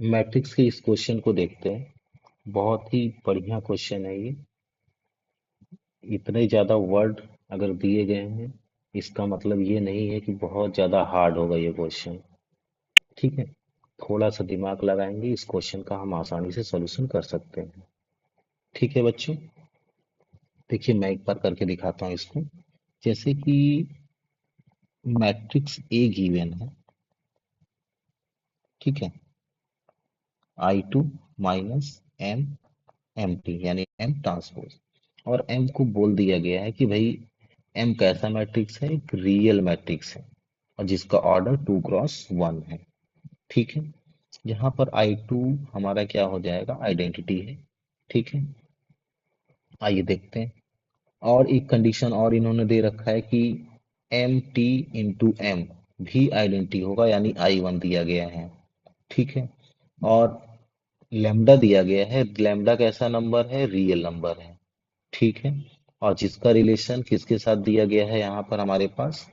Matrix के इस question को देखते हैं। बहुत ही बढ़िया क्वेश्चन है ये। इतने ज्यादा वर्ड अगर दिए गए हैं, इसका मतलब ये नहीं है कि बहुत ज्यादा हार्ड होगा ये क्वेश्चन। ठीक है। थोड़ा सा दिमाग लगाएंगे, इस क्वेश्चन का हम आसानी से सॉल्यूशन कर सकते हैं। ठीक है बच्चों, देखिए मैं एक बार करके दिखाता हूँ इसको। जैसे कि मैट्रिक्स ए गिवन है। ठीक है। I2 minus M M T यानी एम ट्रांसपोज, और एम को बोल दिया गया है कि भाई एम कैसा मैट्रिक्स है, एक रियल मैट्रिक्स है और जिसका ऑर्डर 2x1 है। ठीक है। यहाँ पर I2 हमारा क्या हो जाएगा, आइडेंटिटी है। ठीक है। आइए देखते हैं। और एक कंडीशन और इन्होंने दे रखा है कि एम टी इंटू एम भी आइडेंटिटी होगा, यानी I1 दिया गया है। ठीक है। और लेमडा दिया गया है, लेमडा कैसा नंबर है, रियल नंबर है। ठीक है। और जिसका रिलेशन किसके साथ दिया गया है, यहाँ पर हमारे पास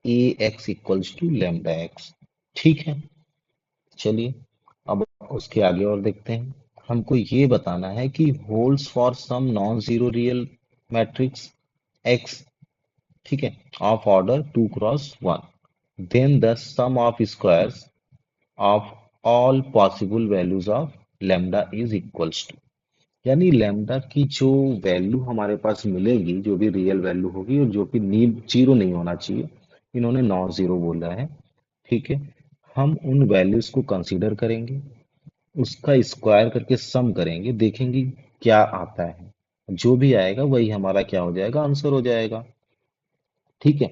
A X equals to lambda X. ठीक है। चलिए अब उसके आगे और देखते हैं। हमको ये बताना है कि holds for some non zero real matrix X. ठीक है। Of order 2x1, then the sum of squares of all possible values of lambda is equals to, यानी लैम्डा की जो वैल्यू हमारे पास मिलेगी, जो भी रियल वैल्यू होगी और जो कि नीड जीरो नहीं होना चाहिए, इन्होंने नॉन जीरो बोला है। ठीक है। हम उन वैल्यूज को कंसीडर करेंगे, उसका स्क्वायर करके सम करेंगे, देखेंगे क्या आता है। जो भी आएगा वही हमारा क्या हो जाएगा, आंसर हो जाएगा। ठीक है।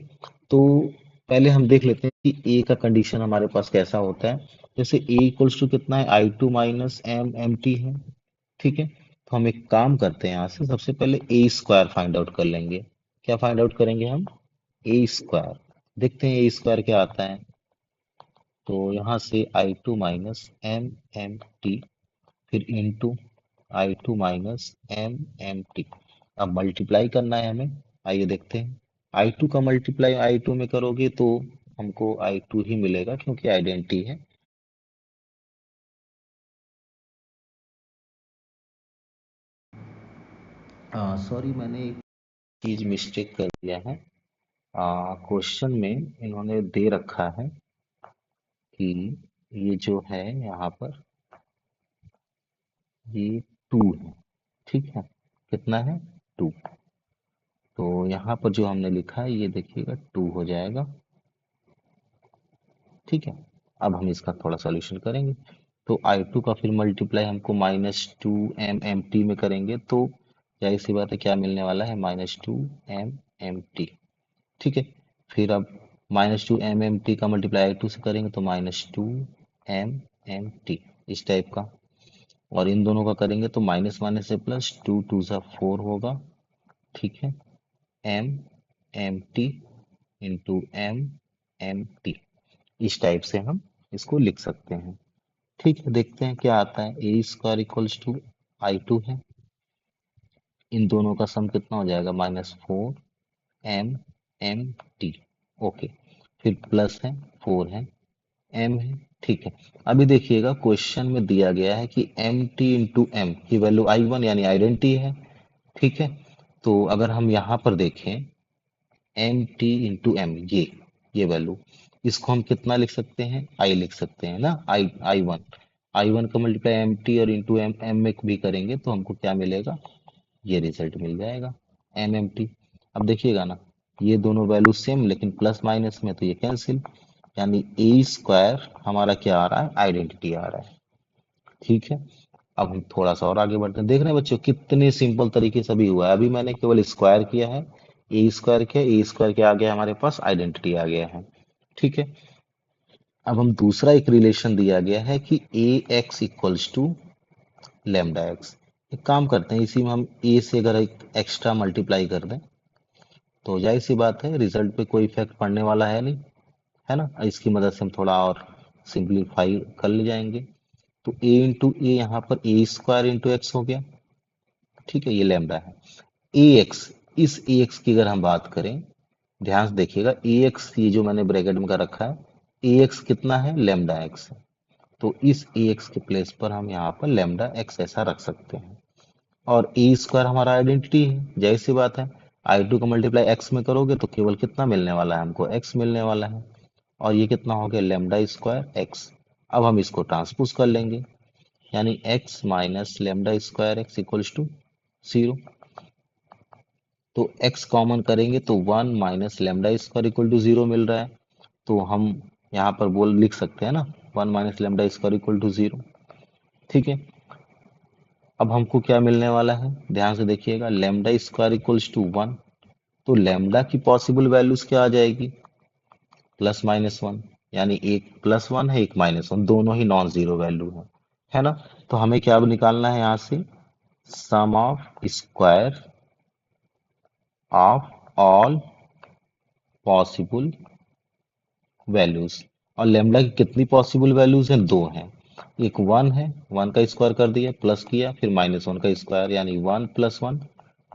तो पहले हम देख लेते हैं कि ए का कंडीशन हमारे पास कैसा होता है। जैसे ए इक्वल्स टू कितना है, I2 minus M M T है। ठीक है। तो हम एक काम करते हैं, यहाँ से सबसे पहले ए स्क्वायर फाइंड आउट कर लेंगे। क्या फाइंड आउट करेंगे हम, ए स्क्वायर। देखते हैं ए स्क्वायर क्या आता है। तो यहाँ से I2 minus M M T, फिर into I2 minus M M T. अब मल्टीप्लाई करना है हमें। आइए देखते हैं। I2 का मल्टीप्लाई I2 में करोगे तो हमको I2 ही मिलेगा, क्योंकि आइडेंटिटी है। सॉरी, मैंने एक चीज मिस्टेक कर दिया है। क्वेश्चन में इन्होंने दे रखा है कि ये जो है यहाँ पर, ये 2 है। ठीक है। कितना है, 2। तो यहाँ पर जो हमने लिखा है ये देखिएगा 2 हो जाएगा। ठीक है। अब हम इसका थोड़ा सॉल्यूशन करेंगे। तो I2 का फिर मल्टीप्लाई हमको -2 m m t में करेंगे, तो जाहिर सी बात है क्या मिलने वाला है, -2 m m t। ठीक है। फिर अब -2 m m t का मल्टीप्लाई I2 से करेंगे तो -2 m m t, इस टाइप का। और इन दोनों का करेंगे तो माइनस माइनस से प्लस, 2 2 4 होगा। ठीक है। m m t into m m t, इस टाइप से हम इसको लिख सकते हैं। ठीक है। देखते हैं क्या आता है। ए स्क्वायर इक्वल्स टू I2 है, इन दोनों का सम कितना हो जाएगा, -4 m m t। ओके। फिर प्लस है, 4 है, m है। ठीक है। अभी देखिएगा क्वेश्चन में दिया गया है कि m t इंटू एम की वैल्यू I1 यानी आइडेंटिटी है। ठीक है। तो अगर हम यहाँ पर देखें, m t इंटू एम, ये वैल्यू, इसको हम कितना लिख सकते हैं, आई लिख सकते हैं ना, आई वन का मल्टीप्लाई M t और इंटू एम में भी करेंगे तो हमको क्या मिलेगा, ये रिजल्ट मिल जाएगा, m m t। अब देखिएगा ना, ये दोनों वैल्यू सेम लेकिन प्लस माइनस में, तो ये कैंसिल, यानी ए स्क्वायर हमारा क्या आ रहा है, आइडेंटिटी आ रहा है। ठीक है। अब हम थोड़ा सा और आगे बढ़ते हैं। देख रहे हैं बच्चों कितने सिंपल तरीके से अभी हुआ है। अभी मैंने केवल स्क्वायर किया है, ए स्क्वायर किया, ए स्क्वायर के आ गया हमारे पास, आइडेंटिटी आ गया है। ठीक है। अब हम दूसरा एक रिलेशन दिया गया है कि A X equals to lambda X. एक काम करते हैं, इसी में हम ए से अगर एक एक्स्ट्रा मल्टीप्लाई कर दें तो जाहिर सी बात है रिजल्ट पे कोई इफेक्ट पड़ने वाला है नहीं, है ना। इसकी मदद से हम थोड़ा और सिंप्लीफाई कर ले जाएंगे। तो ए इंटू ए, यहाँ पर ए स्क्वायर इंटू एक्स हो गया। ठीक है। ये लेमडा है। ए एक्स, इस ए एक्स की अगर हम बात करें, ध्यान से देखिएगा, ए एक्स ये जो मैंने ब्रैकेट में का रखा है, ए एक्स कितना है, लेमडा एक्स है। तो इस ए एक्स के प्लेस पर हम यहाँ पर लेमडा एक्स ऐसा रख सकते हैं। और ए स्क्वायर हमारा आइडेंटिटी है, जाहिर सी बात है। आई टू का मल्टीप्लाई एक्स में करोगे तो केवल कितना मिलने वाला है हमको, एक्स मिलने वाला है। और ये कितना हो गया, लेमडा स्क्वायर एक्स। अब हम इसको ट्रांसपोज कर लेंगे, यानी X minus lambda square X equals to 0। तो x कॉमन करेंगे तो 1 minus lambda square equal to 0 मिल रहा है। तो हम यहाँ पर बोल लिख सकते हैं ना, 1 minus lambda square equal to 0। ठीक है, अब हमको क्या मिलने वाला है, ध्यान से देखिएगा, लेमडा स्क्वायर इक्वल्स टू 1। तो लेमडा की पॉसिबल वैल्यूज क्या आ जाएगी, प्लस माइनस 1। यानी एक प्लस 1 है, एक माइनस 1, दोनों ही नॉन जीरो वैल्यू है ना। तो हमें क्या अब निकालना है यहाँ से, sum of square of all possible values. और लेमडा की कितनी पॉसिबल वैल्यूज हैं, दो हैं। एक 1 है, 1 का स्क्वायर कर दिया, प्लस किया, फिर माइनस 1 का स्क्वायर, यानी 1 प्लस 1।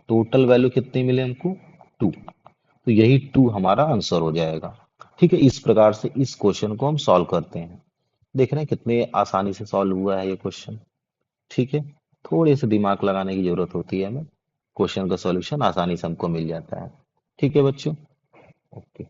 टोटल वैल्यू कितनी मिले हमको, 2। तो यही 2 हमारा आंसर हो जाएगा। ठीक है, इस प्रकार से इस क्वेश्चन को हम सॉल्व करते हैं। देख रहे हैं कितने आसानी से सॉल्व हुआ है ये क्वेश्चन। ठीक है, थोड़े से दिमाग लगाने की जरूरत होती है हमें, क्वेश्चन का सॉल्यूशन आसानी से हमको मिल जाता है। ठीक है बच्चों, ओके।